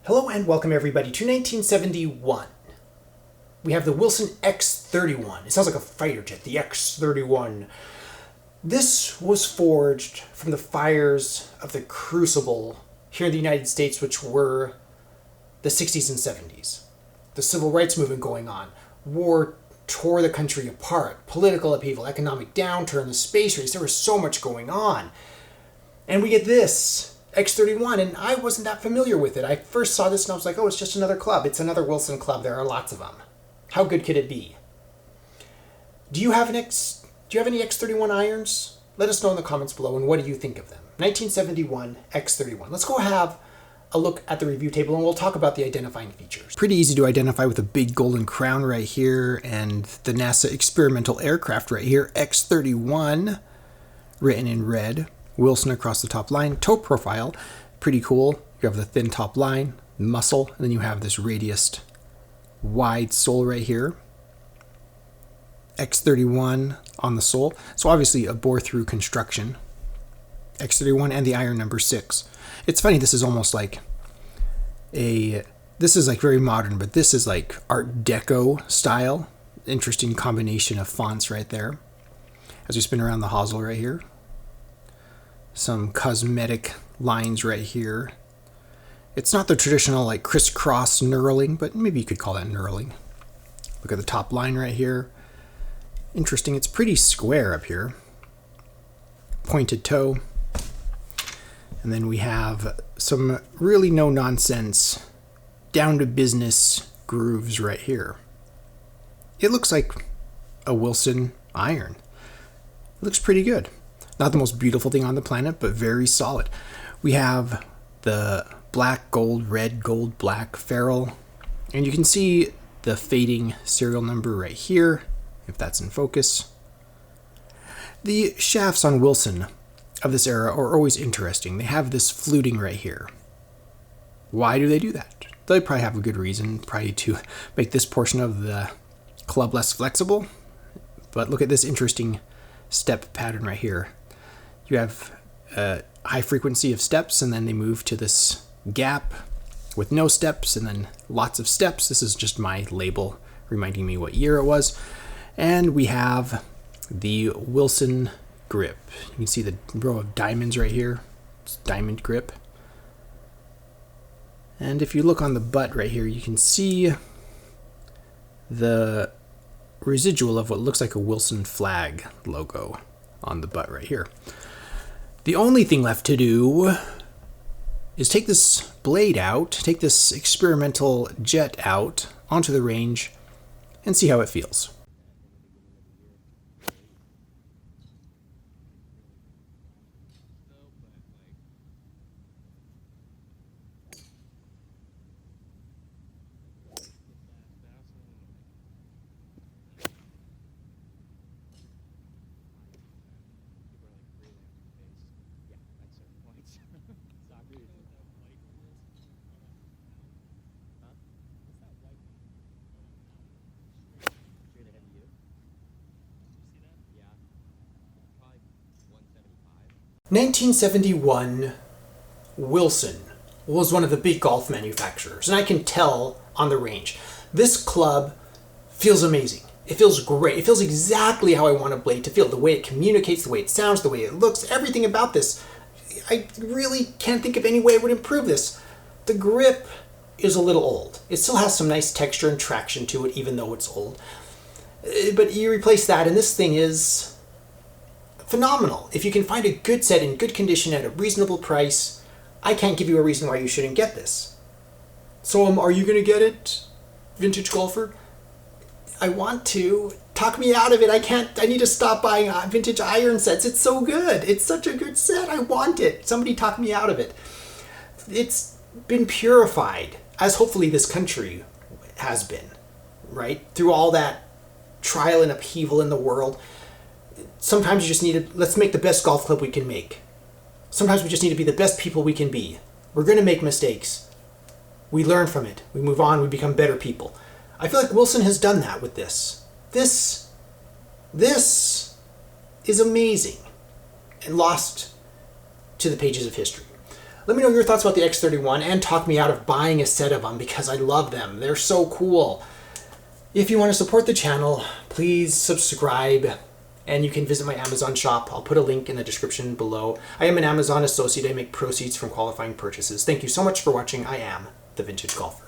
Hello and welcome everybody to 1971. We have the Wilson X31. It sounds like a fighter jet, the X31. This was forged from the fires of the Crucible here in the United States, which were the 60s and 70s. The civil rights movement going on. War tore the country apart. Political upheaval, economic downturn, the space race. There was so much going on. And we get this X31, and I wasn't that familiar with it. I first saw this and I was like, oh, it's just another club. It's another Wilson club. There are lots of them. How good could it be? Do you have any X31 irons? Let us know in the comments below, and what do you think of them? 1971 X31. Let's go have a look at the review table, and we'll talk about the identifying features. Pretty easy to identify with a big golden crown right here, and the NASA experimental aircraft right here, X31, written in red. Wilson across the top line. Toe profile, pretty cool. You have the thin top line, muscle, and then you have this radiused wide sole right here. X31 on the sole. So obviously a bore-through construction. X31 and the iron number 6. It's funny, this is almost like this is like very modern, but this is like Art Deco style. Interesting combination of fonts right there. As we spin around the hosel right here. Some cosmetic lines right here. It's not the traditional like crisscross knurling, but maybe you could call that knurling. Look at the top line right here. Interesting, it's pretty square up here. Pointed toe. And then we have some really no nonsense, down to business grooves right here. It looks like a Wilson iron. It looks pretty good. Not the most beautiful thing on the planet, but very solid. We have the black, gold, red, gold, black ferrule. And you can see the fading serial number right here, if that's in focus. The shafts on Wilson of this era are always interesting. They have this fluting right here. Why do they do that? They probably have a good reason, probably to make this portion of the club less flexible. But look at this interesting step pattern right here. You have a high frequency of steps, and then they move to this gap with no steps, and then lots of steps. This is just my label reminding me what year it was. And we have the Wilson grip. You can see the row of diamonds right here. It's diamond grip. And if you look on the butt right here, you can see the residual of what looks like a Wilson flag logo on the butt right here. The only thing left to do is take this blade out, take this experimental jet out onto the range, and see how it feels. (1971) Wilson was one of the big golf manufacturers, and I can tell on the range. This club feels amazing. It feels great. It feels exactly how I want a blade to feel. The way it communicates, the way it sounds, the way it looks, everything about this. I really can't think of any way I would improve this. The grip is a little old. It still has some nice texture and traction to it, even though it's old. But you replace that, and this thing is phenomenal. If you can find a good set in good condition at a reasonable price, I can't give you a reason why you shouldn't get this. So are you going to get it, vintage golfer? I want to. Talk me out of it. I can't. I need to stop buying vintage iron sets. It's so good. It's such a good set. I want it. Somebody talk me out of it. It's been purified, as hopefully this country has been, right? Through all that trial and upheaval in the world. Sometimes you just need to, let's make the best golf club we can make. Sometimes we just need to be the best people we can be. We're going to make mistakes. We learn from it. We move on. We become better people. I feel like Wilson has done that with this. This is amazing and lost to the pages of history. Let me know your thoughts about the X31 and talk me out of buying a set of them because I love them. They're so cool. If you want to support the channel, please subscribe, and you can visit my Amazon shop. I'll put a link in the description below. I am an Amazon associate. I make proceeds from qualifying purchases. Thank you so much for watching. I am The Vintage Golfer.